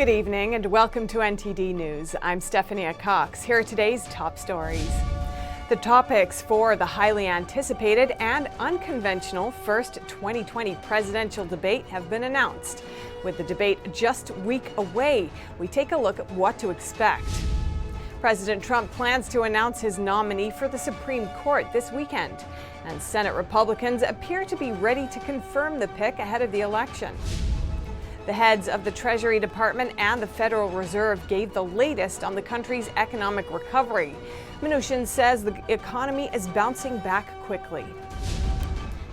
Good evening and welcome to NTD News. I'm Stephanie Cox. Here are today's top stories. The topics for the highly anticipated and unconventional first 2020 presidential debate have been announced. With the debate just a week away, we take a look at what to expect. President Trump plans to announce his nominee for the Supreme Court this weekend, and Senate Republicans appear to be ready to confirm the pick ahead of the election. The heads of the Treasury Department and the Federal Reserve gave the latest on the country's economic recovery. Mnuchin says the economy is bouncing back quickly.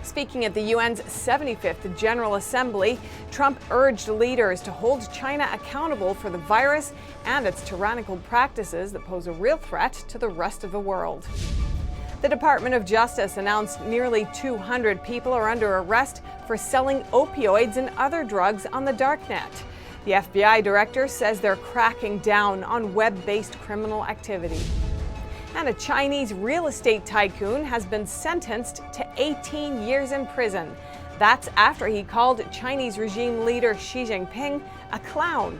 Speaking at the UN's 75th General Assembly, Trump urged leaders to hold China accountable for the virus and its tyrannical practices that pose a real threat to the rest of the world. The Department of Justice announced nearly 200 people are under arrest for selling opioids and other drugs on the Darknet. The FBI director says they're cracking down on web-based criminal activity. And a Chinese real estate tycoon has been sentenced to 18 years in prison. That's after he called Chinese regime leader Xi Jinping a clown.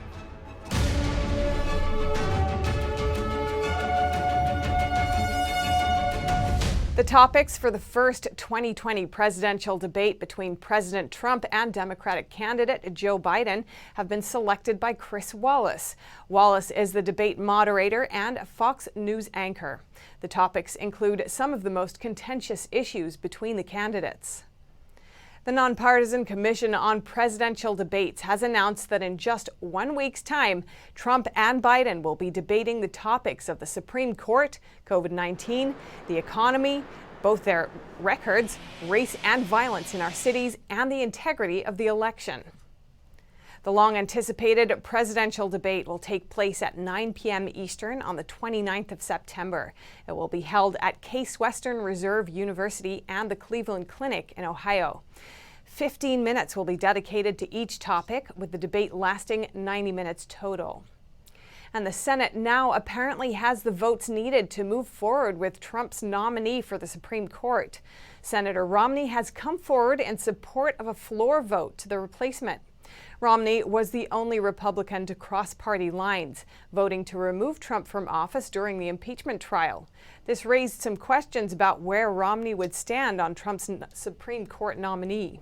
The topics for the first 2020 presidential debate between President Trump and Democratic candidate Joe Biden have been selected by Chris Wallace. Wallace is the debate moderator and Fox News anchor. The topics include some of the most contentious issues between the candidates. The Nonpartisan Commission on Presidential Debates has announced that in just 1 week's time, Trump and Biden will be debating the topics of the Supreme Court, COVID-19, the economy, both their records, race and violence in our cities, and the integrity of the election. The long-anticipated presidential debate will take place at 9 p.m. Eastern on the 29th of September. It will be held at Case Western Reserve University and the Cleveland Clinic in Ohio. 15 minutes will be dedicated to each topic, with the debate lasting 90 minutes total. And the Senate now apparently has the votes needed to move forward with Trump's nominee for the Supreme Court. Senator Romney has come forward in support of a floor vote to the replacement. Romney was the only Republican to cross party lines, voting to remove Trump from office during the impeachment trial. This raised some questions about where Romney would stand on Trump's Supreme Court nominee.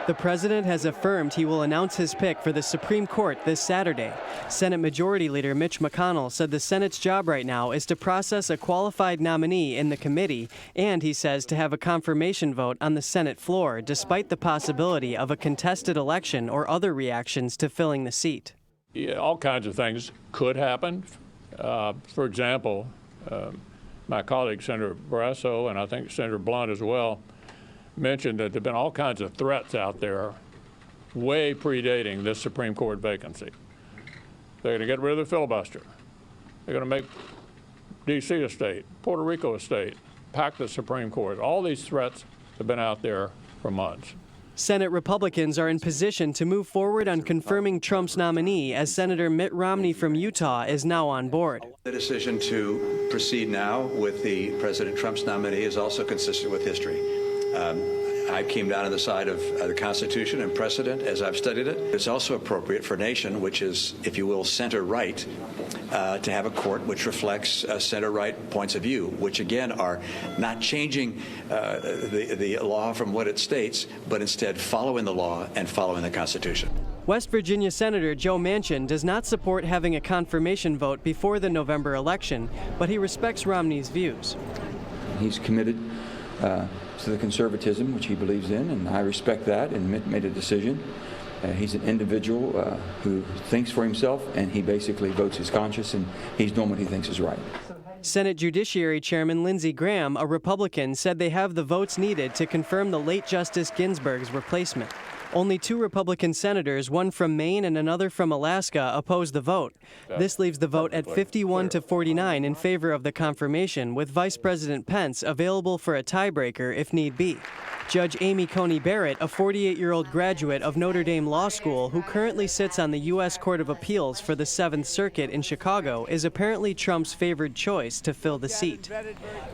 The president has affirmed he will announce his pick for the Supreme Court this Saturday. Senate Majority Leader Mitch McConnell said the Senate's job right now is to process a qualified nominee in the committee, and he says to have a confirmation vote on the Senate floor, despite the possibility of a contested election or other reactions to filling the seat. Yeah, all kinds of things could happen. For example, my colleague Senator Barrasso, and I think Senator Blunt as well, mentioned that there have been all kinds of threats out there way predating this Supreme Court vacancy. They're going to get rid of the filibuster. They're going to make D.C. a state, Puerto Rico a state, pack the Supreme Court. All these threats have been out there for months. Senate Republicans are in position to move forward on confirming Trump's nominee, as Senator Mitt Romney from Utah is now on board. The decision to proceed now with the President Trump's nominee is also consistent with history. I came down on the side of the Constitution and precedent as I've studied it. It's also appropriate for a nation which is, if you will, center-right, to have a court which reflects center-right points of view, which again are not changing the law from what it states, but instead following the law and following the Constitution. West Virginia Senator Joe Manchin does not support having a confirmation vote before the November election, but he respects Romney's views. He's committed to the conservatism which he believes in, and I respect that, and Mitt made a decision. He's an individual who thinks for himself, and he basically votes his conscience, and he's doing what he thinks is right. Senate Judiciary Chairman Lindsey Graham, a Republican, said they have the votes needed to confirm the late Justice Ginsburg's replacement. Only 2 Republican senators, one from Maine and another from Alaska, opposed the vote. This leaves the vote at 51 to 49 in favor of the confirmation, with Vice President Pence available for a tiebreaker if need be. Judge Amy Coney Barrett, a 48-year-old graduate of Notre Dame Law School who currently sits on the U.S. Court of Appeals for the 7th Circuit in Chicago, is apparently Trump's favored choice to fill the seat.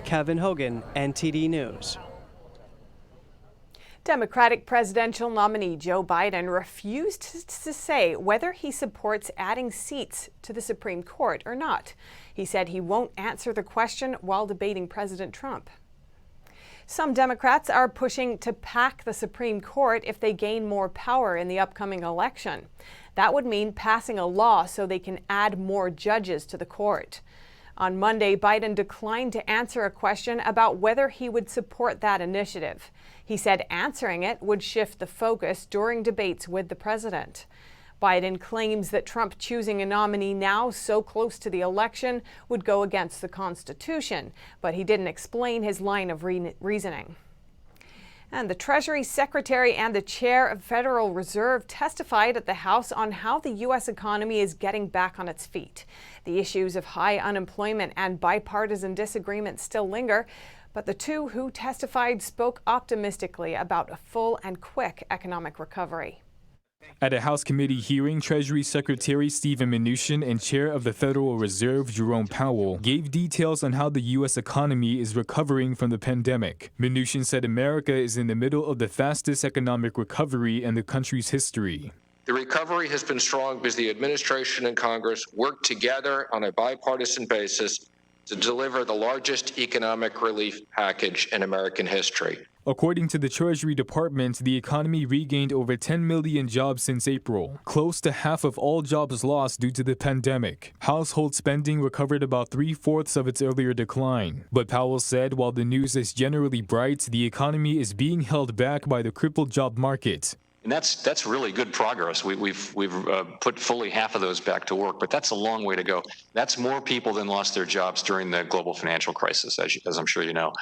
Kevin Hogan, NTD News. Democratic presidential nominee Joe Biden refused to say whether he supports adding seats to the Supreme Court or not. He said he won't answer the question while debating President Trump. Some Democrats are pushing to pack the Supreme Court if they gain more power in the upcoming election. That would mean passing a law so they can add more judges to the court. On Monday, Biden declined to answer a question about whether he would support that initiative. He said answering it would shift the focus during debates with the president. Biden claims that Trump choosing a nominee now so close to the election would go against the Constitution, but he didn't explain his line of reasoning. And the Treasury Secretary and the Chair of Federal Reserve testified at the House on how the U.S. economy is getting back on its feet. The issues of high unemployment and bipartisan disagreement still linger, but the two who testified spoke optimistically about a full and quick economic recovery. At a House committee hearing, Treasury Secretary Steven Mnuchin and Chair of the Federal Reserve Jerome Powell gave details on how the U.S. economy is recovering from the pandemic. Mnuchin said America is in the middle of the fastest economic recovery in the country's history. The recovery has been strong because the administration and Congress worked together on a bipartisan basis to deliver the largest economic relief package in American history. According to the Treasury Department, the economy regained over 10 million jobs since April, close to half of all jobs lost due to the pandemic. Household spending recovered about 3/4 of its earlier decline. But Powell said while the news is generally bright, the economy is being held back by the crippled job market. And that's really good progress. We've put fully half of those back to work, but that's a long way to go. That's more people than lost their jobs during the global financial crisis, as I'm sure you know.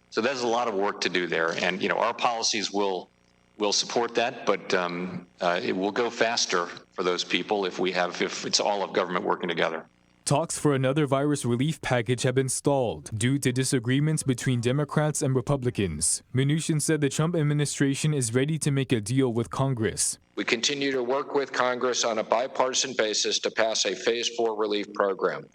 So there's a lot of work to do there, and our policies will support that, but it will go faster for those people if it's all of government working together. Talks for another virus relief package have been stalled due to disagreements between Democrats and Republicans. Mnuchin said the Trump administration is ready to make a deal with Congress. We continue to work with Congress on a bipartisan basis to pass a Phase 4 relief program.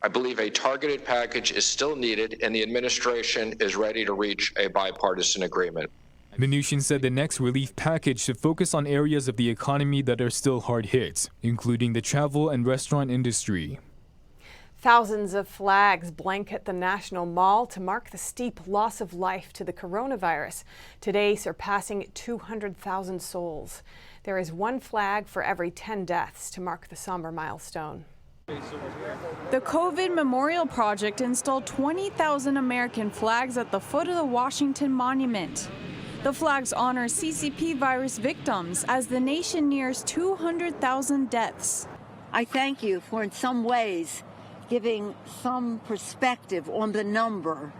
I believe a targeted package is still needed, and the administration is ready to reach a bipartisan agreement. Mnuchin said the next relief package should focus on areas of the economy that are still hard hit, including the travel and restaurant industry. Thousands of flags blanket the National Mall to mark the steep loss of life to the coronavirus, today surpassing 200,000 souls. There is one flag for every 10 deaths to mark the somber milestone. The COVID Memorial Project installed 20,000 American flags at the foot of the Washington Monument. The flags honor CCP virus victims as the nation nears 200,000 deaths. I thank you for, in some ways, giving some perspective on the number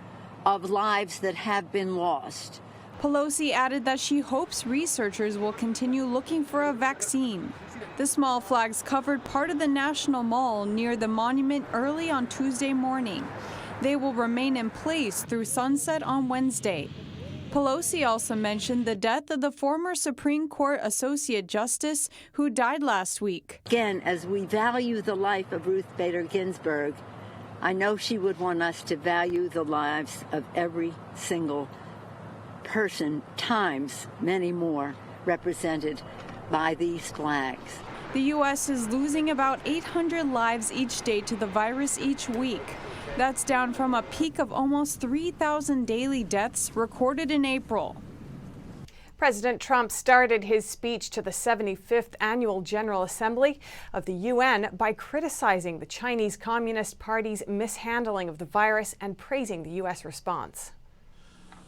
of lives that have been lost. Pelosi added that she hopes researchers will continue looking for a vaccine. The small flags covered part of the National Mall near the monument early on Tuesday morning. They will remain in place through sunset on Wednesday. Pelosi also mentioned the death of the former Supreme Court Associate Justice who died last week. Again, as we value the life of Ruth Bader Ginsburg, I know she would want us to value the lives of every single person, times many more, represented by these flags. The U.S. is losing about 800 lives each day to the virus each week. That's down from a peak of almost 3,000 daily deaths recorded in April. President Trump started his speech to the 75th Annual General Assembly of the UN by criticizing the Chinese Communist Party's mishandling of the virus and praising the U.S. response.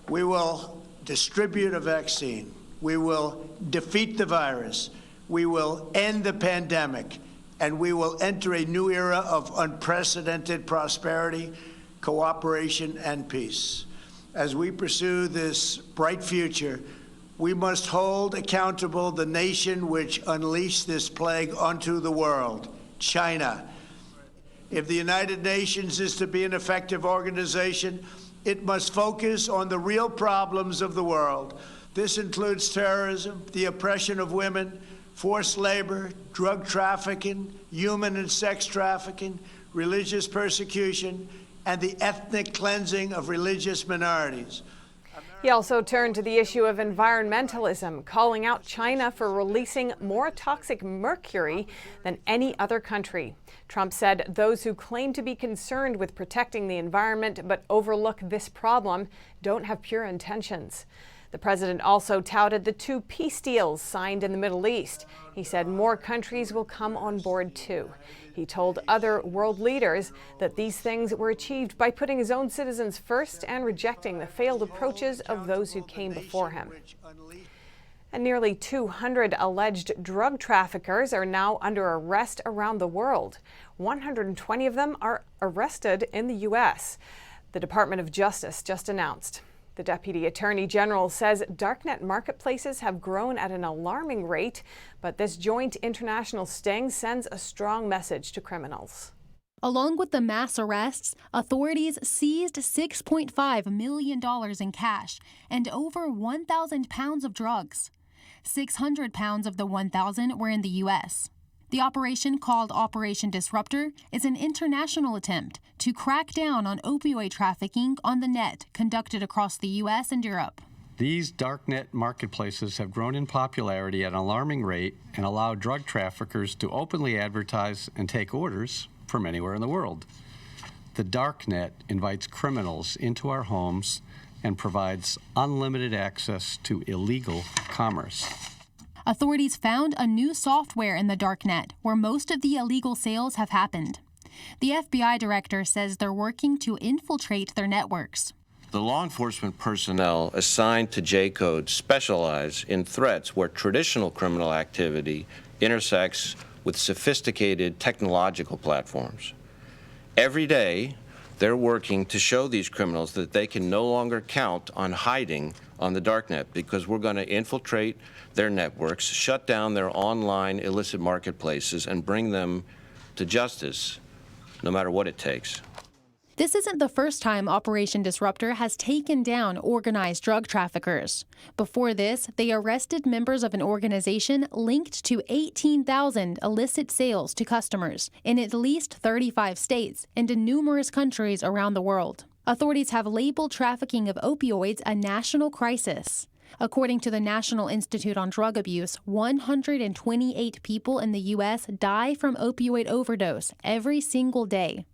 We will distribute a vaccine. We will defeat the virus. We will end the pandemic. And we will enter a new era of unprecedented prosperity, cooperation, and peace. As we pursue this bright future, we must hold accountable the nation which unleashed this plague onto the world, China. If the United Nations is to be an effective organization, it must focus on the real problems of the world. This includes terrorism, the oppression of women, forced labor, drug trafficking, human and sex trafficking, religious persecution, and the ethnic cleansing of religious minorities. He also turned to the issue of environmentalism, calling out China for releasing more toxic mercury than any other country. Trump said those who claim to be concerned with protecting the environment but overlook this problem don't have pure intentions. The president also touted the 2 peace deals signed in the Middle East. He said more countries will come on board too. He told other world leaders that these things were achieved by putting his own citizens first and rejecting the failed approaches of those who came before him. And nearly 200 alleged drug traffickers are now under arrest around the world. 120 of them are arrested in the U.S., the Department of Justice just announced. The Deputy Attorney General says Darknet marketplaces have grown at an alarming rate, but this joint international sting sends a strong message to criminals. Along with the mass arrests, authorities seized $6.5 million in cash and over 1,000 pounds of drugs. 600 pounds of the 1,000 were in the U.S. The operation, called Operation Disruptor, is an international attempt to crack down on opioid trafficking on the net conducted across the U.S. and Europe. These darknet marketplaces have grown in popularity at an alarming rate and allow drug traffickers to openly advertise and take orders from anywhere in the world. The darknet invites criminals into our homes and provides unlimited access to illegal commerce. Authorities found a new software in the darknet where most of the illegal sales have happened. The FBI director says they're working to infiltrate their networks. The law enforcement personnel assigned to J-Code specialize in threats where traditional criminal activity intersects with sophisticated technological platforms. Every day, they're working to show these criminals that they can no longer count on hiding on the darknet, because we're going to infiltrate their networks, shut down their online illicit marketplaces, and bring them to justice, no matter what it takes. This isn't the first time Operation Disruptor has taken down organized drug traffickers. Before this, they arrested members of an organization linked to 18,000 illicit sales to customers in at least 35 states and in numerous countries around the world. Authorities have labeled trafficking of opioids a national crisis. According to the National Institute on Drug Abuse, 128 people in the U.S. die from opioid overdose every single day.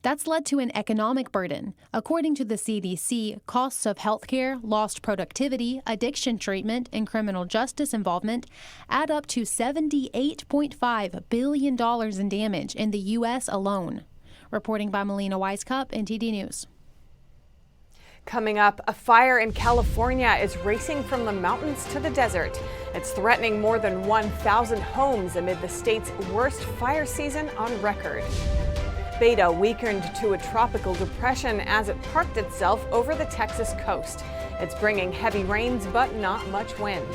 That's led to an economic burden. According to the CDC, costs of healthcare, lost productivity, addiction treatment, and criminal justice involvement add up to $78.5 billion in damage in the U.S. alone. Reporting by Melina Weiskup, NTD News. Coming up, a fire in California is racing from the mountains to the desert. It's threatening more than 1,000 homes amid the state's worst fire season on record. Beta weakened to a tropical depression as it parked itself over the Texas coast. It's bringing heavy rains but not much wind.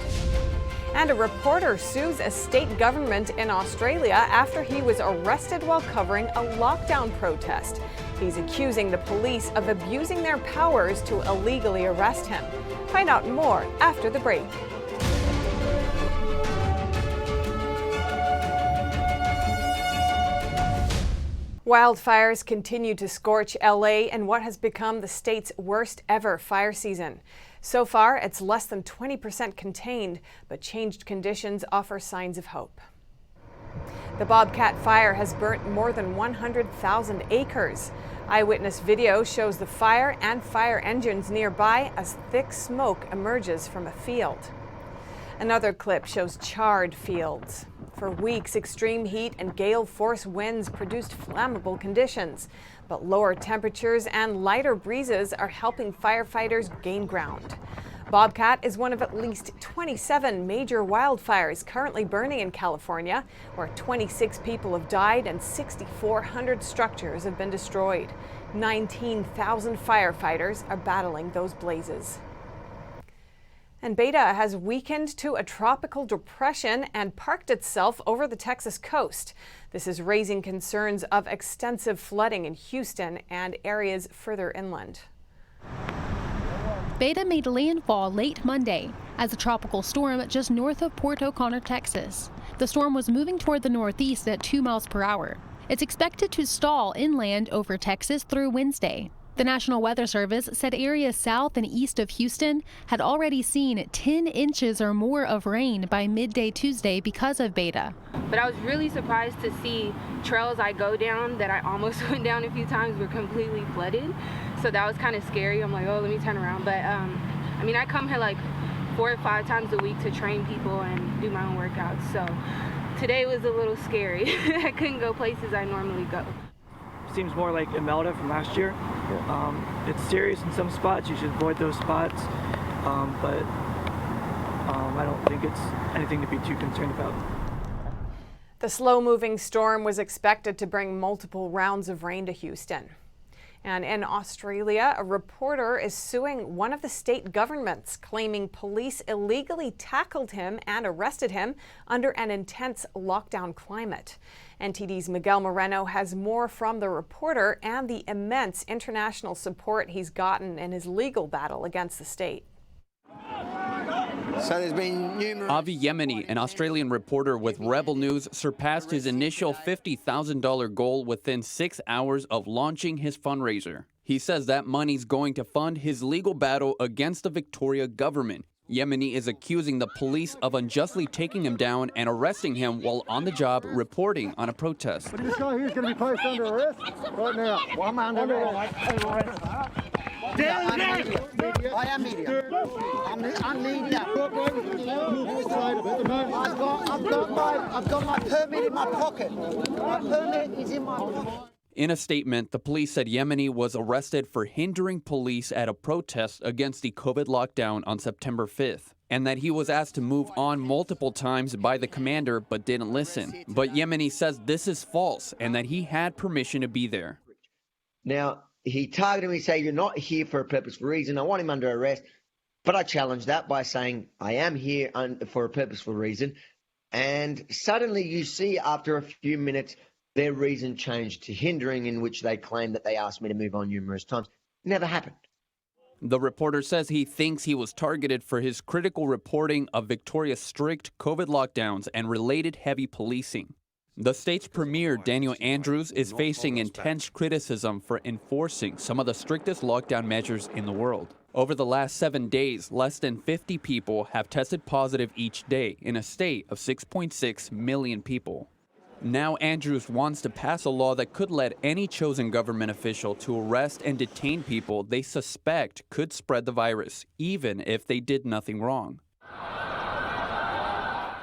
And a reporter sues a state government in Australia after he was arrested while covering a lockdown protest. He's accusing the police of abusing their powers to illegally arrest him. Find out more after the break. Wildfires continue to scorch LA in what has become the state's worst ever fire season. So far, it's less than 20% contained, but changed conditions offer signs of hope. The Bobcat fire has burnt more than 100,000 acres. Eyewitness video shows the fire and fire engines nearby as thick smoke emerges from a field. Another clip shows charred fields. For weeks, extreme heat and gale-force winds produced flammable conditions, but lower temperatures and lighter breezes are helping firefighters gain ground. Bobcat is one of at least 27 major wildfires currently burning in California, where 26 people have died and 6,400 structures have been destroyed. 19,000 firefighters are battling those blazes. And Beta has weakened to a tropical depression and parked itself over the Texas coast. This is raising concerns of extensive flooding in Houston and areas further inland. Beta made landfall late Monday as a tropical storm just north of Port O'Connor, Texas. The storm was moving toward the northeast at 2 miles per hour. It's expected to stall inland over Texas through Wednesday. The National Weather Service said areas south and east of Houston had already seen 10 inches or more of rain by midday Tuesday because of Beta. But I was really surprised to see trails I go down that I almost went down a few times were completely flooded. So that was kind of scary. I'm like, oh, let me turn around. But I mean, I come here like 4 or 5 times a week to train people and do my own workouts. So today was a little scary. I couldn't go places I normally go. Seems more like Imelda from last year. It's serious in some spots. You should avoid those spots, but I don't think it's anything to be too concerned about. The slow-moving storm was expected to bring multiple rounds of rain to Houston. And in Australia, a reporter is suing one of the state governments, claiming police illegally tackled him and arrested him under an intense lockdown climate. NTD's Miguel Moreno has more from the reporter and the immense international support he's gotten in his legal battle against the state. So there's been numerous... Avi Yemeni, an Australian reporter with Rebel News, surpassed his initial $50,000 goal within 6 hours of launching his fundraiser. He says that money's going to fund his legal battle against the Victoria government. Yemeni is accusing the police of unjustly taking him down and arresting him while on the job reporting on a protest. But this guy here is going to be placed under arrest right now. Well, I'm under arrest. I am media. I'm media. I've got my permit in my pocket. My permit is in my pocket. In a statement, the police said Yemeni was arrested for hindering police at a protest against the COVID lockdown on September 5th, and that he was asked to move on multiple times by the commander but didn't listen. But Yemeni says this is false and that he had permission to be there. Now, he targeted me, saying, you're not here for a purposeful reason. I want him under arrest. But I challenged that by saying, I am here for a purposeful reason. And suddenly you see after a few minutes, their reason changed to hindering, in which they claimed that they asked me to move on numerous times. Never happened. The reporter says he thinks he was targeted for his critical reporting of Victoria's strict COVID lockdowns and related heavy policing. The state's premier, Daniel Andrews, is facing intense criticism for enforcing some of the strictest lockdown measures in the world. Over the last 7 days, less than 50 people have tested positive each day in a state of 6.6 million people. Now Andrews wants to pass a law that could let any chosen government official to arrest and detain people they suspect could spread the virus, even if they did nothing wrong.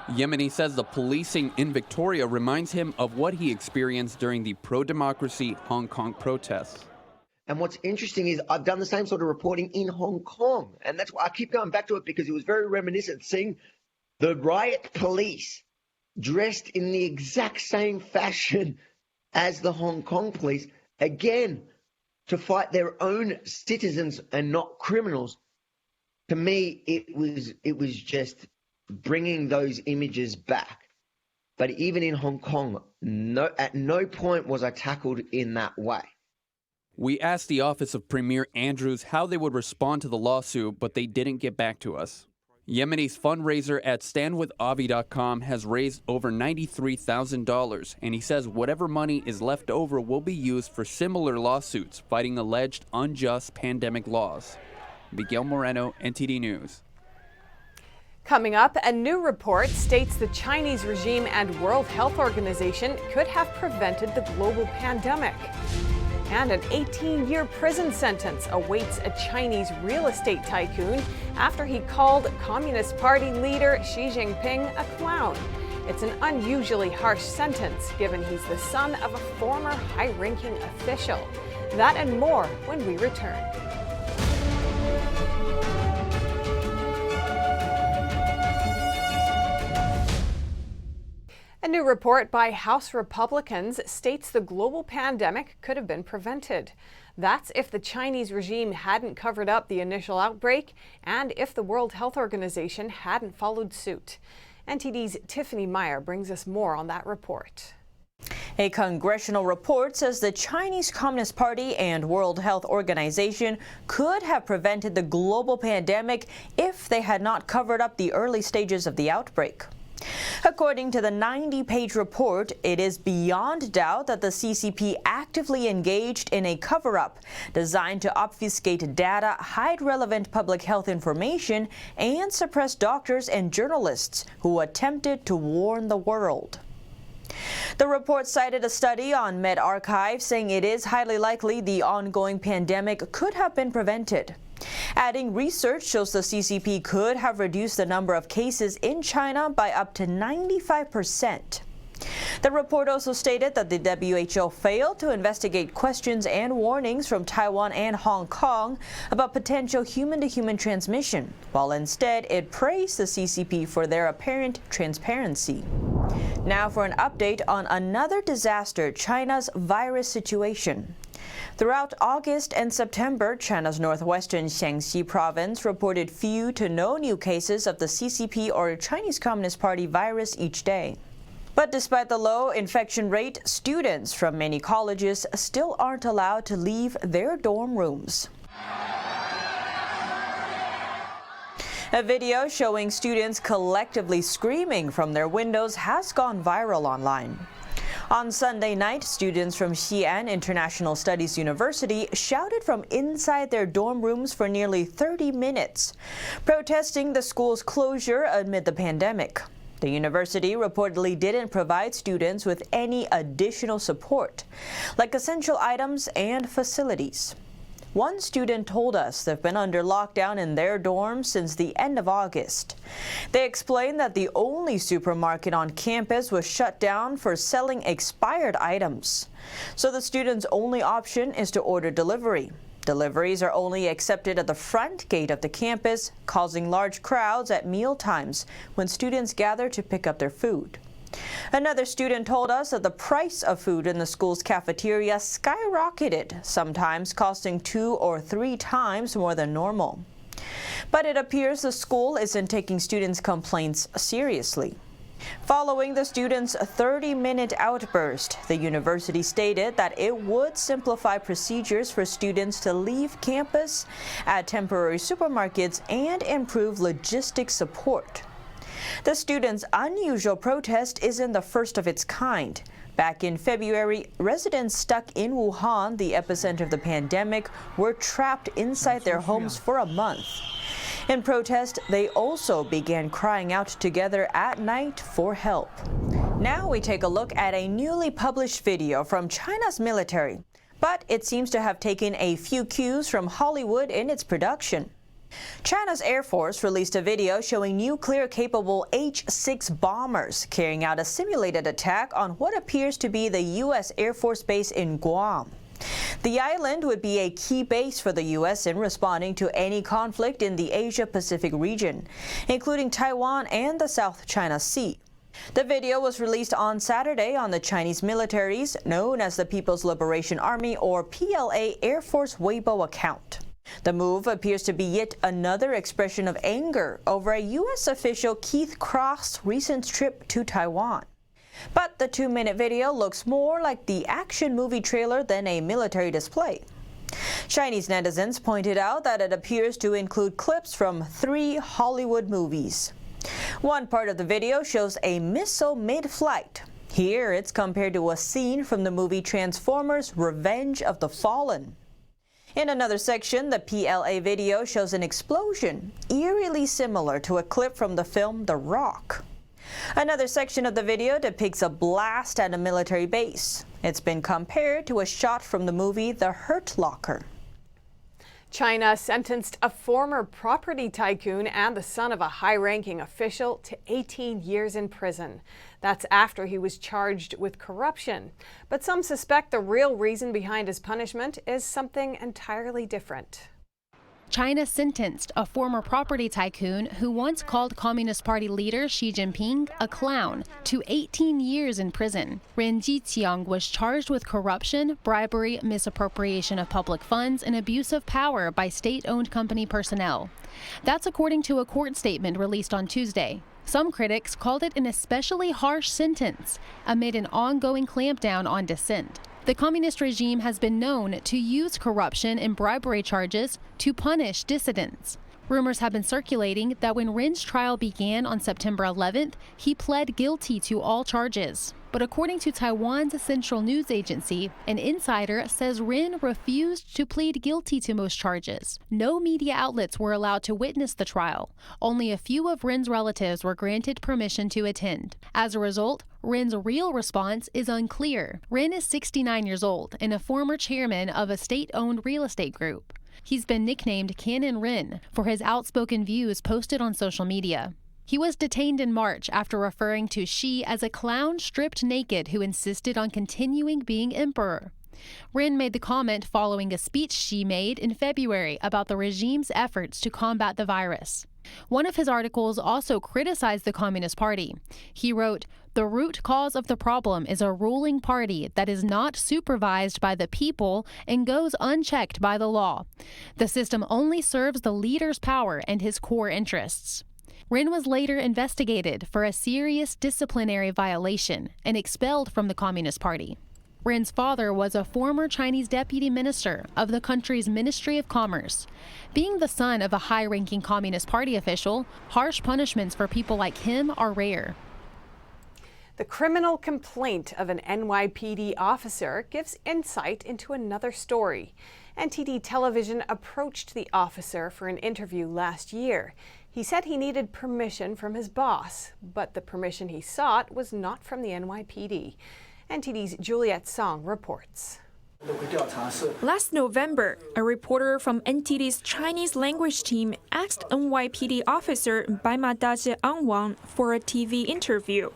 Yemeni says the policing in Victoria reminds him of what he experienced during the pro-democracy Hong Kong protests. And what's interesting is I've done the same sort of reporting in Hong Kong. And that's why I keep going back to it, because it was very reminiscent seeing the riot police dressed in the exact same fashion as the Hong Kong police, again, to fight their own citizens and not criminals. To me, it was just bringing those images back. But even in Hong Kong, at no point was I tackled in that way. We asked the office of Premier Andrews how they would respond to the lawsuit, but they didn't get back to us. Yemeni's fundraiser at standwithavi.com has raised over $93,000, and he says whatever money is left over will be used for similar lawsuits fighting alleged unjust pandemic laws. Miguel Moreno, NTD News. Coming up, a new report states the Chinese regime and World Health Organization could have prevented the global pandemic. And an 18-year prison sentence awaits a Chinese real estate tycoon after he called Communist Party leader Xi Jinping a clown. It's an unusually harsh sentence, given he's the son of a former high-ranking official. That and more when we return. A new report by House Republicans states the global pandemic could have been prevented. That's if the Chinese regime hadn't covered up the initial outbreak and if the World Health Organization hadn't followed suit. NTD's Tiffany Meyer brings us more on that report. A congressional report says the Chinese Communist Party and World Health Organization could have prevented the global pandemic if they had not covered up the early stages of the outbreak. According to the 90-page report, it is beyond doubt that the CCP actively engaged in a cover-up designed to obfuscate data, hide relevant public health information, and suppress doctors and journalists who attempted to warn the world. The report cited a study on medRxiv saying it is highly likely the ongoing pandemic could have been prevented. Adding, research shows the CCP could have reduced the number of cases in China by up to 95%. The report also stated that the WHO failed to investigate questions and warnings from Taiwan and Hong Kong about potential human-to-human transmission, while instead it praised the CCP for their apparent transparency. Now for an update on another disaster, China's virus situation. Throughout August and September, China's northwestern Shaanxi province reported few to no new cases of the CCP or Chinese Communist Party virus each day. But despite the low infection rate, students from many colleges still aren't allowed to leave their dorm rooms. A video showing students collectively screaming from their windows has gone viral online. On Sunday night, students from Xi'an International Studies University shouted from inside their dorm rooms for nearly 30 minutes, protesting the school's closure amid the pandemic. The university reportedly didn't provide students with any additional support, like essential items and facilities. One student told us they've been under lockdown in their dorms since the end of August. They explained that the only supermarket on campus was shut down for selling expired items. So the students' only option is to order delivery. Deliveries are only accepted at the front gate of the campus, causing large crowds at meal times when students gather to pick up their food. Another student told us that the price of food in the school's cafeteria skyrocketed, sometimes costing 2 or 3 times more than normal. But it appears the school isn't taking students' complaints seriously. Following the students' 30-minute outburst, the university stated that it would simplify procedures for students to leave campus, add temporary supermarkets, and improve logistics support. The students' unusual protest isn't the first of its kind. Back in February, residents stuck in Wuhan, the epicenter of the pandemic, were trapped inside their homes for a month. In protest, they also began crying out together at night for help. Now we take a look at a newly published video from China's military, but it seems to have taken a few cues from Hollywood in its production. China's Air Force released a video showing nuclear-capable H-6 bombers carrying out a simulated attack on what appears to be the U.S. Air Force base in Guam. The island would be a key base for the U.S. in responding to any conflict in the Asia-Pacific region, including Taiwan and the South China Sea. The video was released on Saturday on the Chinese military's, known as the People's Liberation Army or PLA, Air Force Weibo account. The move appears to be yet another expression of anger over a U.S. official Keith Croft's recent trip to Taiwan. But the 2-minute video looks more like the action movie trailer than a military display. Chinese netizens pointed out that it appears to include clips from 3 Hollywood movies. One part of the video shows a missile mid-flight. Here it's compared to a scene from the movie Transformers: Revenge of the Fallen. In another section, the PLA video shows an explosion, eerily similar to a clip from the film The Rock. Another section of the video depicts a blast at a military base. It's been compared to a shot from the movie The Hurt Locker. China sentenced a former property tycoon and the son of a high-ranking official to 18 years in prison. That's after he was charged with corruption. But some suspect the real reason behind his punishment is something entirely different. China sentenced a former property tycoon who once called Communist Party leader Xi Jinping a clown to 18 years in prison. Ren Jiqiang was charged with corruption, bribery, misappropriation of public funds, and abuse of power by state-owned company personnel. That's according to a court statement released on Tuesday. Some critics called it an especially harsh sentence amid an ongoing clampdown on dissent. The communist regime has been known to use corruption and bribery charges to punish dissidents. Rumors have been circulating that when Rin's trial began on September 11th, he pled guilty to all charges. But according to Taiwan's central news agency, an insider says Rin refused to plead guilty to most charges. No media outlets were allowed to witness the trial. Only a few of Rin's relatives were granted permission to attend. As a result, Rin's real response is unclear. Rin is 69 years old and a former chairman of a state-owned real estate group. He's been nicknamed Cannon Rin for his outspoken views posted on social media. He was detained in March after referring to Xi as a clown stripped naked who insisted on continuing being emperor. Rin made the comment following a speech Xi made in February about the regime's efforts to combat the virus. One of his articles also criticized the Communist Party. He wrote, "The root cause of the problem is a ruling party that is not supervised by the people and goes unchecked by the law. The system only serves the leader's power and his core interests." Rin was later investigated for a serious disciplinary violation and expelled from the Communist Party. Rin's father was a former Chinese deputy minister of the country's Ministry of Commerce. Being the son of a high-ranking Communist Party official, harsh punishments for people like him are rare. The criminal complaint of an NYPD officer gives insight into another story. NTD Television approached the officer for an interview last year. He said he needed permission from his boss, but the permission he sought was not from the NYPD. NTD's Juliet Song reports. Last November, a reporter from NTD's Chinese language team asked NYPD officer Baimadaji Angwang for a TV interview.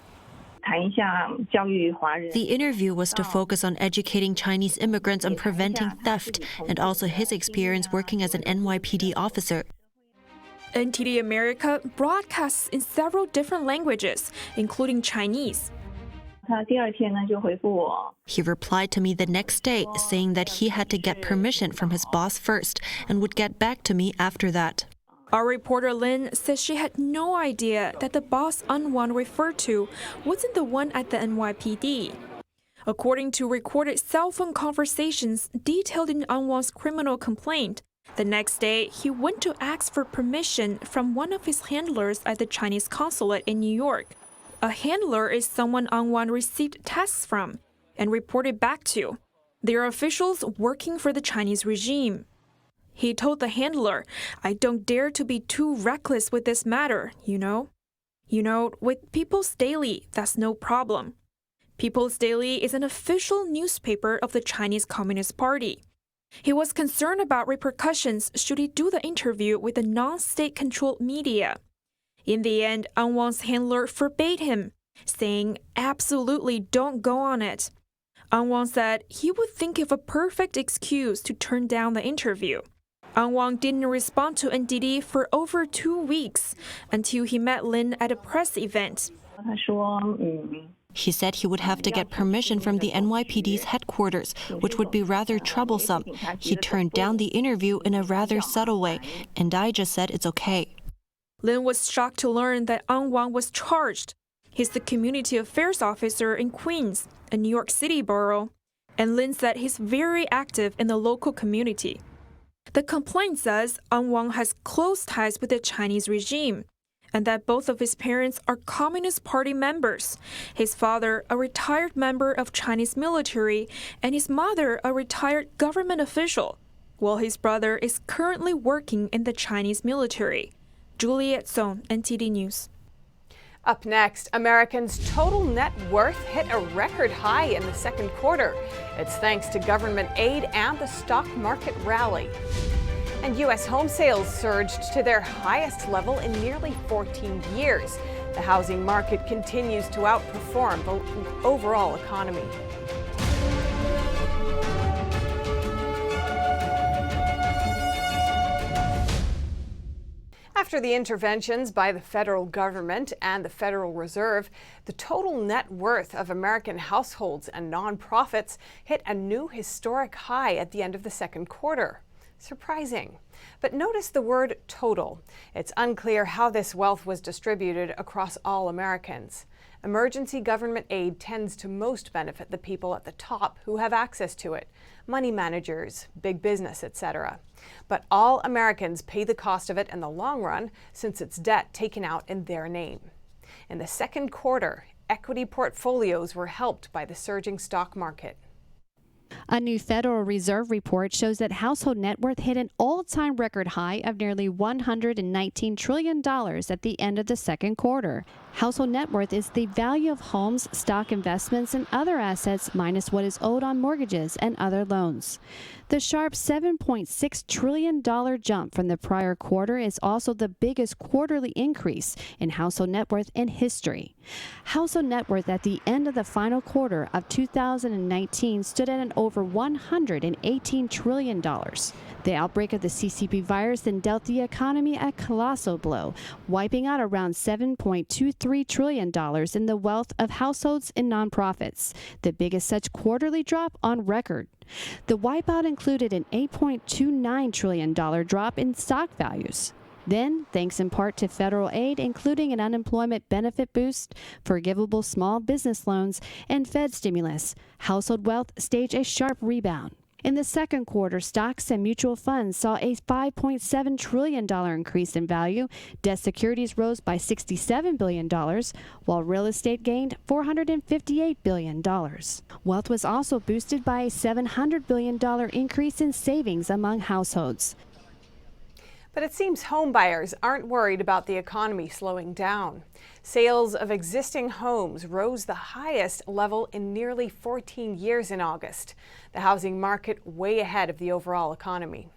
The interview was to focus on educating Chinese immigrants on preventing theft and also his experience working as an NYPD officer. NTD America broadcasts in several different languages, including Chinese. He replied to me the next day, saying that he had to get permission from his boss first and would get back to me after that. Our reporter Lin says she had no idea that the boss Angwang referred to wasn't the one at the NYPD. According to recorded cell phone conversations detailed in Angwang's criminal complaint, the next day he went to ask for permission from one of his handlers at the Chinese consulate in New York. A handler is someone Angwang received tasks from and reported back to. They are officials working for the Chinese regime. He told the handler, "I don't dare to be too reckless with this matter, you know? With People's Daily, that's no problem." People's Daily is an official newspaper of the Chinese Communist Party. He was concerned about repercussions should he do the interview with the non-state-controlled media. In the end, Angwang's handler forbade him, saying, "Absolutely don't go on it." Angwang said he would think of a perfect excuse to turn down the interview. Angwang didn't respond to NTD for over 2 weeks until he met Lin at a press event. He said he would have to get permission from the NYPD's headquarters, which would be rather troublesome. He turned down the interview in a rather subtle way, and I just said it's okay. Lin was shocked to learn that Angwang was charged. He's the community affairs officer in Queens, a New York City borough, and Lin said he's very active in the local community. The complaint says Angwang has close ties with the Chinese regime, and that both of his parents are Communist Party members. His father, a retired member of Chinese military, and his mother, a retired government official, while his brother is currently working in the Chinese military. Juliet Song, NTD News. Up next, Americans' total net worth hit a record high in the second quarter. It's thanks to government aid and the stock market rally. And U.S. home sales surged to their highest level in nearly 14 years. The housing market continues to outperform the overall economy. After the interventions by the federal government and the Federal Reserve, the total net worth of American households and nonprofits hit a new historic high at the end of the second quarter. Surprising. But notice the word total. It's unclear how this wealth was distributed across all Americans. Emergency government aid tends to most benefit the people at the top who have access to it, money managers, big business, etc. But all Americans pay the cost of it in the long run, since it's debt taken out in their name. In the second quarter, equity portfolios were helped by the surging stock market. A new Federal Reserve report shows that household net worth hit an all-time record high of nearly $119 trillion at the end of the second quarter. Household net worth is the value of homes, stock investments, and other assets minus what is owed on mortgages and other loans. The sharp $7.6 trillion jump from the prior quarter is also the biggest quarterly increase in household net worth in history. Household net worth at the end of the final quarter of 2019 stood at an over $118 trillion. The outbreak of the CCP virus then dealt the economy a colossal blow, wiping out around $7.23 trillion in the wealth of households and nonprofits, the biggest such quarterly drop on record. The wipeout included an $8.29 trillion drop in stock values. Then, thanks in part to federal aid, including an unemployment benefit boost, forgivable small business loans, and Fed stimulus, household wealth staged a sharp rebound. In the second quarter, stocks and mutual funds saw a $5.7 trillion increase in value. Debt securities rose by $67 billion, while real estate gained $458 billion. Wealth was also boosted by a $700 billion increase in savings among households. But it seems home buyers aren't worried about the economy slowing down. Sales of existing homes rose the highest level in nearly 14 years in August. The housing market way ahead of the overall economy.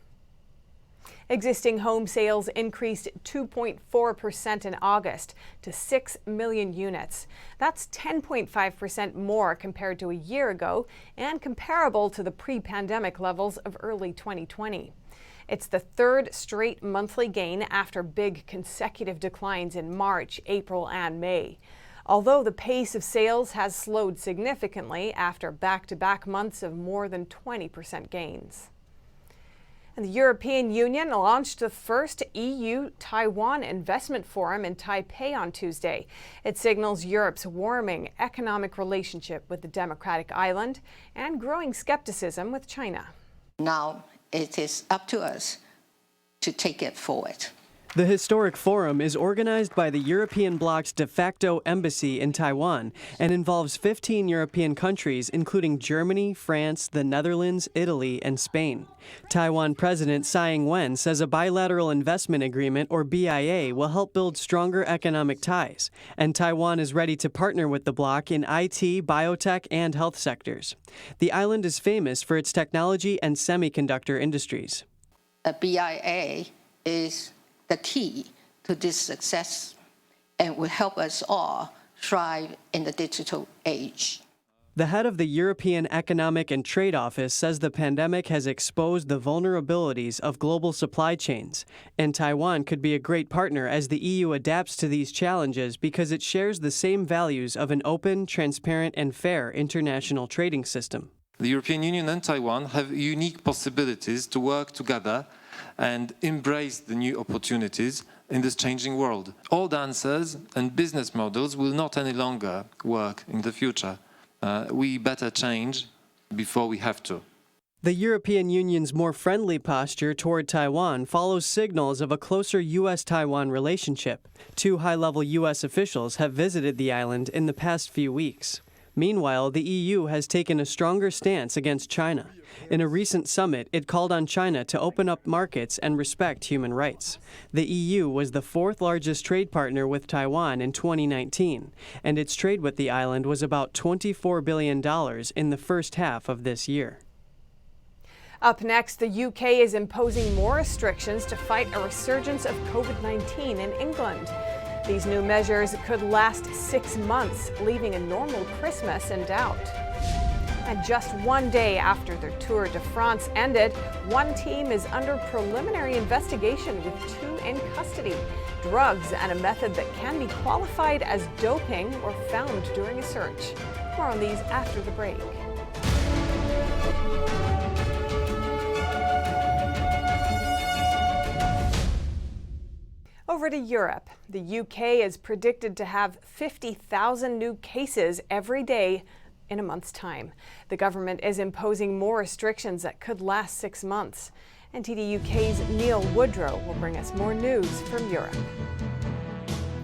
Existing home sales increased 2.4% in August to 6 million units. That's 10.5% more compared to a year ago and comparable to the pre-pandemic levels of early 2020. It's the third straight monthly gain after big consecutive declines in March, April, and May. Although the pace of sales has slowed significantly after back-to-back months of more than 20% gains. And the European Union launched the first EU-Taiwan investment forum in Taipei on Tuesday. It signals Europe's warming economic relationship with the democratic island and growing skepticism with China. Now it is up to us to take it forward. The historic forum is organized by the European bloc's de facto embassy in Taiwan and involves 15 European countries, including Germany, France, the Netherlands, Italy, and Spain. Taiwan President Tsai Ing-wen says a bilateral investment agreement, or BIA, will help build stronger economic ties, and Taiwan is ready to partner with the bloc in IT, biotech, and health sectors. The island is famous for its technology and semiconductor industries. A BIA is the key to this success and will help us all thrive in the digital age. The head of the European Economic and Trade Office says the pandemic has exposed the vulnerabilities of global supply chains, and Taiwan could be a great partner as the EU adapts to these challenges because it shares the same values of an open, transparent, and fair international trading system. The European Union and Taiwan have unique possibilities to work together and embrace the new opportunities in this changing world. Old answers and business models will not any longer work in the future. We better change before we have to. The European Union's more friendly posture toward Taiwan follows signals of a closer U.S.-Taiwan relationship. Two high-level U.S. officials have visited the island in the past few weeks. Meanwhile, the EU has taken a stronger stance against China. In a recent summit, it called on China to open up markets and respect human rights. The EU was the fourth largest trade partner with Taiwan in 2019, and its trade with the island was about $24 billion in the first half of this year. Up next, the UK is imposing more restrictions to fight a resurgence of COVID-19 in England. These new measures could last 6 months, leaving a normal Christmas in doubt. And just one day after their Tour de France ended, one team is under preliminary investigation with 2 in custody. Drugs and a method that can be qualified as doping were found during a search. More on these after the break. Over to Europe. The UK is predicted to have 50,000 new cases every day in a month's time. The government is imposing more restrictions that could last 6 months. NTD UK's Neil Woodrow will bring us more news from Europe.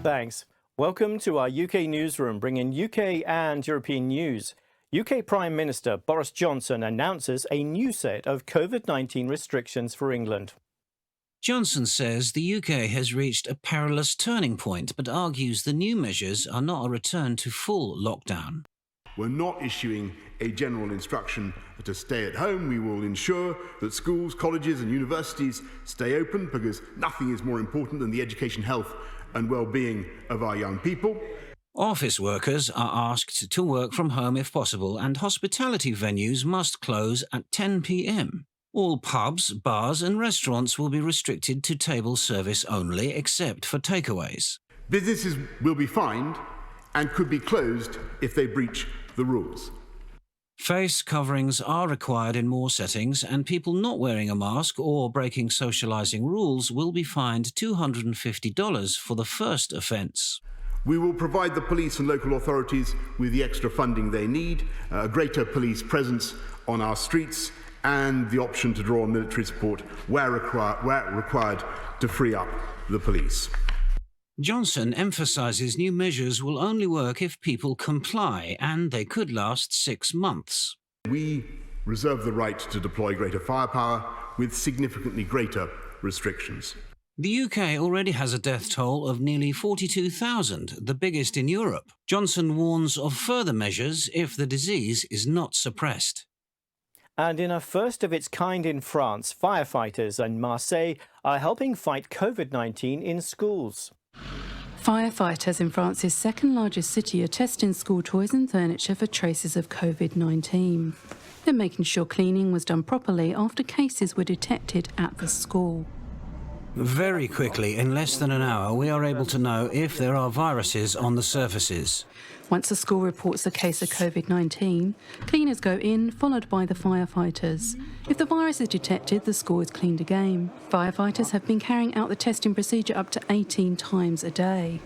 Thanks. Welcome to our UK newsroom, bringing UK and European news. UK Prime Minister Boris Johnson announces a new set of COVID-19 restrictions for England. Johnson says the UK has reached a perilous turning point, but argues the new measures are not a return to full lockdown. We're not issuing a general instruction to stay at home. We will ensure that schools, colleges and universities stay open, because nothing is more important than the education, health and well-being of our young people. Office workers are asked to work from home if possible, and hospitality venues must close at 10 p.m. All pubs, bars and restaurants will be restricted to table service only, except for takeaways. Businesses will be fined and could be closed if they breach the rules. Face coverings are required in more settings, and people not wearing a mask or breaking socialising rules will be fined $250 for the first offence. We will provide the police and local authorities with the extra funding they need, a greater police presence on our streets, and the option to draw on military support where required to free up the police. Johnson emphasises new measures will only work if people comply, and they could last 6 months. We reserve the right to deploy greater firepower with significantly greater restrictions. The UK already has a death toll of nearly 42,000, the biggest in Europe. Johnson warns of further measures if the disease is not suppressed. And in a first of its kind in France, firefighters in Marseille are helping fight COVID-19 in schools. Firefighters in France's second largest city are testing school toys and furniture for traces of COVID-19. They're making sure cleaning was done properly after cases were detected at the school. Very quickly, in less than an hour, we are able to know if there are viruses on the surfaces. Once a school reports a case of COVID-19, cleaners go in, followed by the firefighters. If the virus is detected, the school is cleaned again. Firefighters have been carrying out the testing procedure up to 18 times a day.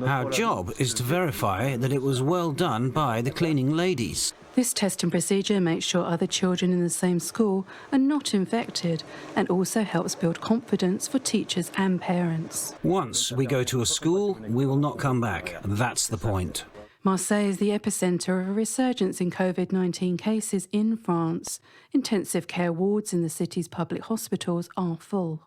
Our job is to verify that it was well done by the cleaning ladies. This testing procedure makes sure other children in the same school are not infected, and also helps build confidence for teachers and parents. Once we go to a school, we will not come back. That's the point. Marseille is the epicentre of a resurgence in COVID-19 cases in France. Intensive care wards in the city's public hospitals are full.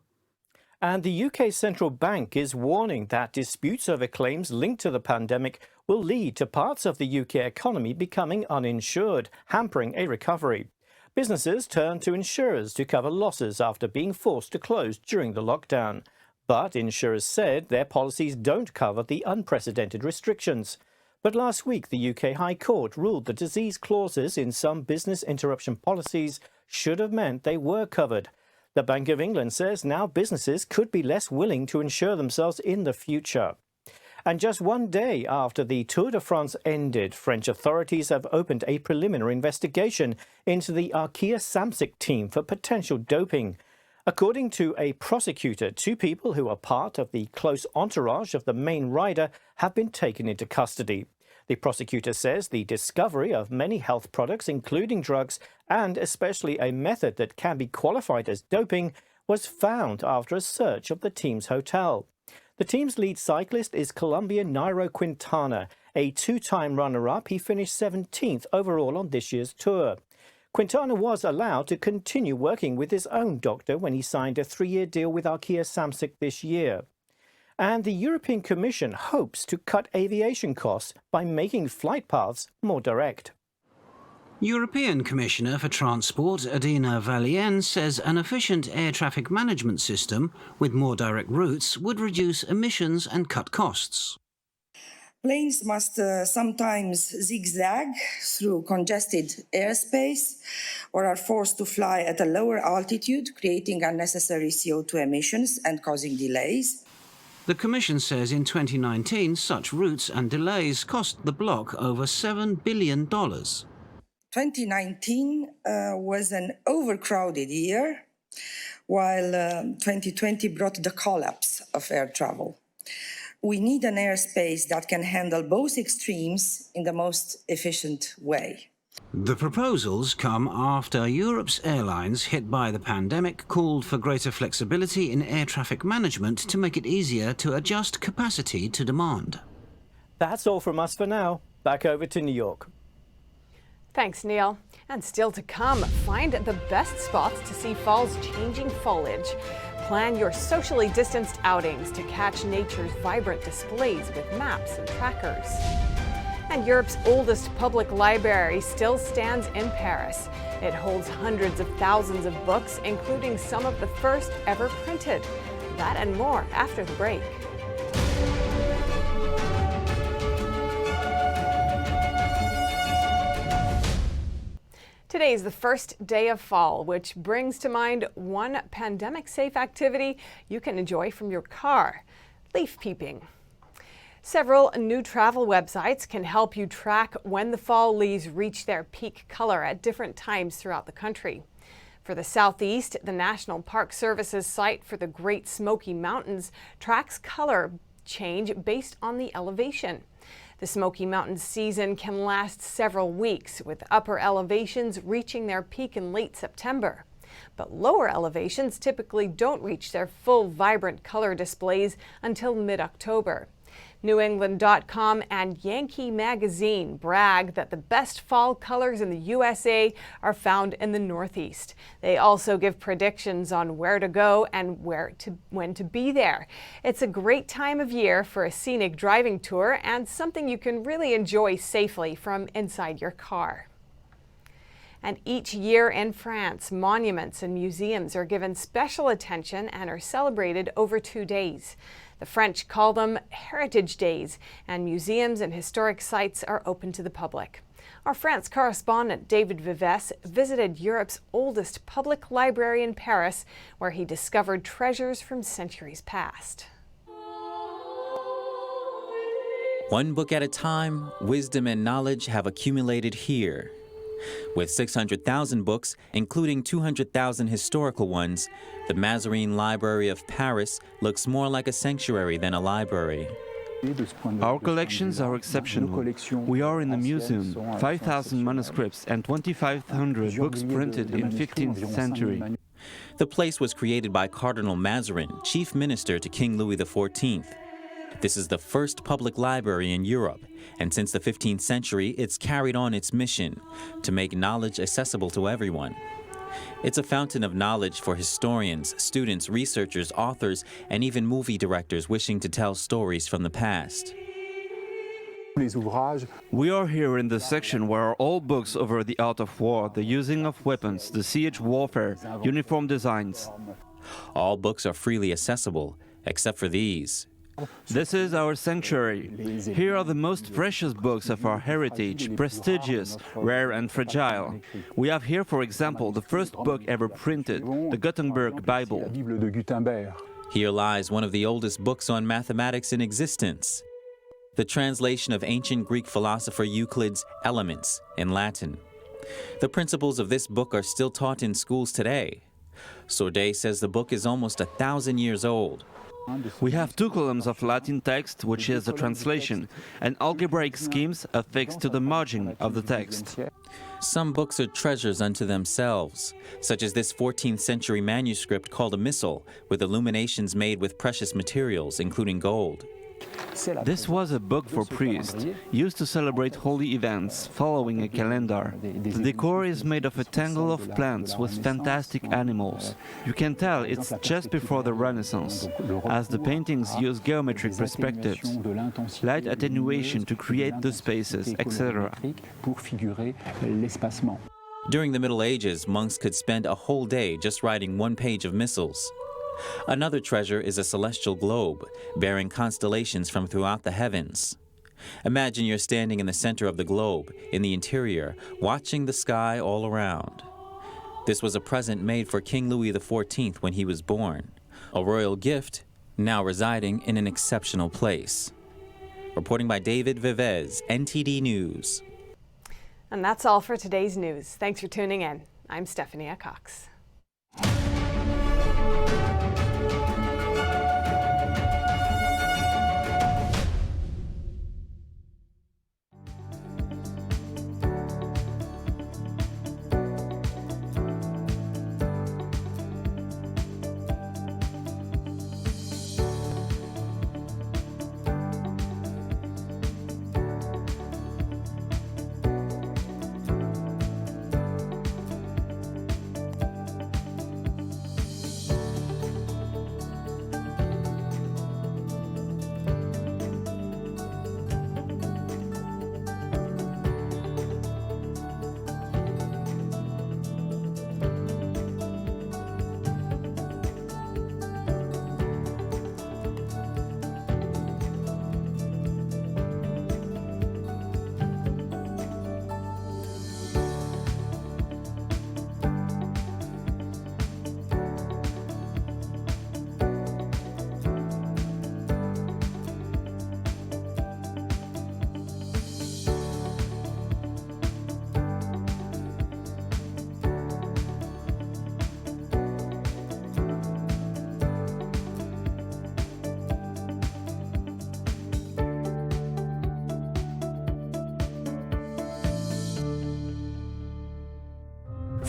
And the UK Central Bank is warning that disputes over claims linked to the pandemic will lead to parts of the UK economy becoming uninsured, hampering a recovery. Businesses turn to insurers to cover losses after being forced to close during the lockdown. But insurers said their policies don't cover the unprecedented restrictions. But last week, the UK High Court ruled the disease clauses in some business interruption policies should have meant they were covered. The Bank of England says now businesses could be less willing to insure themselves in the future. And just one day after the Tour de France ended, French authorities have opened a preliminary investigation into the Arkea Samsic team for potential doping. According to a prosecutor, 2 people who are part of the close entourage of the main rider have been taken into custody. The prosecutor says the discovery of many health products, including drugs, and especially a method that can be qualified as doping, was found after a search of the team's hotel. The team's lead cyclist is Colombian Nairo Quintana, a 2-time runner-up. He finished 17th overall on this year's Tour. Quintana was allowed to continue working with his own doctor when he signed a 3-year deal with Arkea Samsic this year. And the European Commission hopes to cut aviation costs by making flight paths more direct. European Commissioner for Transport Adina Vălean says an efficient air traffic management system with more direct routes would reduce emissions and cut costs. Planes must sometimes zigzag through congested airspace or are forced to fly at a lower altitude, creating unnecessary CO2 emissions and causing delays. The Commission says in 2019 such routes and delays cost the bloc over $7 billion. 2019 was an overcrowded year, while 2020 brought the collapse of air travel. We need an airspace that can handle both extremes in the most efficient way. The proposals come after Europe's airlines hit by the pandemic called for greater flexibility in air traffic management to make it easier to adjust capacity to demand. That's all from us for now. Back over to New York. Thanks, Neil. And still to come, find the best spots to see fall's changing foliage. Plan your socially distanced outings to catch nature's vibrant displays with maps and trackers. And Europe's oldest public library still stands in Paris. It holds hundreds of thousands of books, including some of the first ever printed. That and more after the break. Today is the first day of fall, which brings to mind one pandemic-safe activity you can enjoy from your car: leaf peeping. Several new travel websites can help you track when the fall leaves reach their peak color at different times throughout the country. For the Southeast, the National Park Service's site for the Great Smoky Mountains tracks color change based on the elevation. The Smoky Mountains season can last several weeks, with upper elevations reaching their peak in late September. But lower elevations typically don't reach their full vibrant color displays until mid-October. NewEngland.com and Yankee Magazine brag that the best fall colors in the USA are found in the Northeast. They also give predictions on where to go and when to be there. It's a great time of year for a scenic driving tour and something you can really enjoy safely from inside your car. And each year in France, monuments and museums are given special attention and are celebrated over 2 days. The French call them Heritage Days, and museums and historic sites are open to the public. Our France correspondent David Vives visited Europe's oldest public library in Paris, where he discovered treasures from centuries past. One book at a time, wisdom and knowledge have accumulated here. With 600,000 books, including 200,000 historical ones, the Nazarene Library of Paris looks more like a sanctuary than a library. Our collections are exceptional. We are in a museum, 5,000 manuscripts and 2,500 books printed in 15th century. The place was created by Cardinal Mazarin, chief minister to King Louis XIV. This is the first public library in Europe, and since the 15th century, it's carried on its mission to make knowledge accessible to everyone. It's a fountain of knowledge for historians, students, researchers, authors, and even movie directors wishing to tell stories from the past. We are here in the section where are all books over the art of war, the using of weapons, the siege warfare, uniform designs. All books are freely accessible, except for these. This is our sanctuary. Here are the most precious books of our heritage, prestigious, rare and fragile. We have here, for example, the first book ever printed, the Gutenberg Bible. Here lies one of the oldest books on mathematics in existence, the translation of ancient Greek philosopher Euclid's Elements in Latin. The principles of this book are still taught in schools today. Sordet says the book is almost 1,000 years old. We have 2 columns of Latin text, which is the translation, and algebraic schemes affixed to the margin of the text. Some books are treasures unto themselves, such as this 14th century manuscript called a Missal, with illuminations made with precious materials, including gold. This was a book for priests, used to celebrate holy events, following a calendar. The decor is made of a tangle of plants with fantastic animals. You can tell it's just before the Renaissance, as the paintings use geometric perspectives, light attenuation to create the spaces, etc. During the Middle Ages, monks could spend a whole day just writing 1 page of missals. Another treasure is a celestial globe, bearing constellations from throughout the heavens. Imagine you're standing in the center of the globe, in the interior, watching the sky all around. This was a present made for King Louis XIV when he was born, a royal gift now residing in an exceptional place. Reporting by David Vives, NTD News. And that's all for today's news. Thanks for tuning in. I'm Stephanie Cox.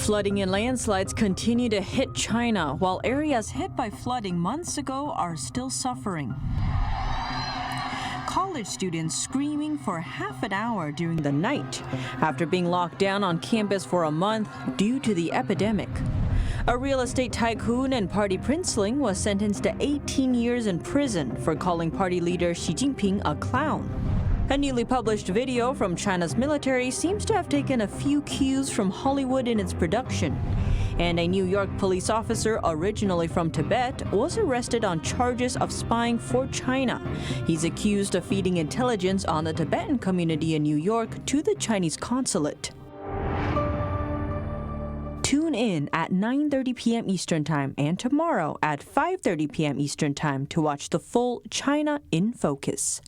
Flooding and landslides continue to hit China, while areas hit by flooding months ago are still suffering. College students screaming for half an hour during the night after being locked down on campus for a month due to the epidemic. A real estate tycoon and party princeling was sentenced to 18 years in prison for calling party leader Xi Jinping a clown. A newly published video from China's military seems to have taken a few cues from Hollywood in its production. And a New York police officer originally from Tibet was arrested on charges of spying for China. He's accused of feeding intelligence on the Tibetan community in New York to the Chinese consulate. Tune in at 9:30 p.m. Eastern Time and tomorrow at 5:30 p.m. Eastern Time to watch the full China in Focus.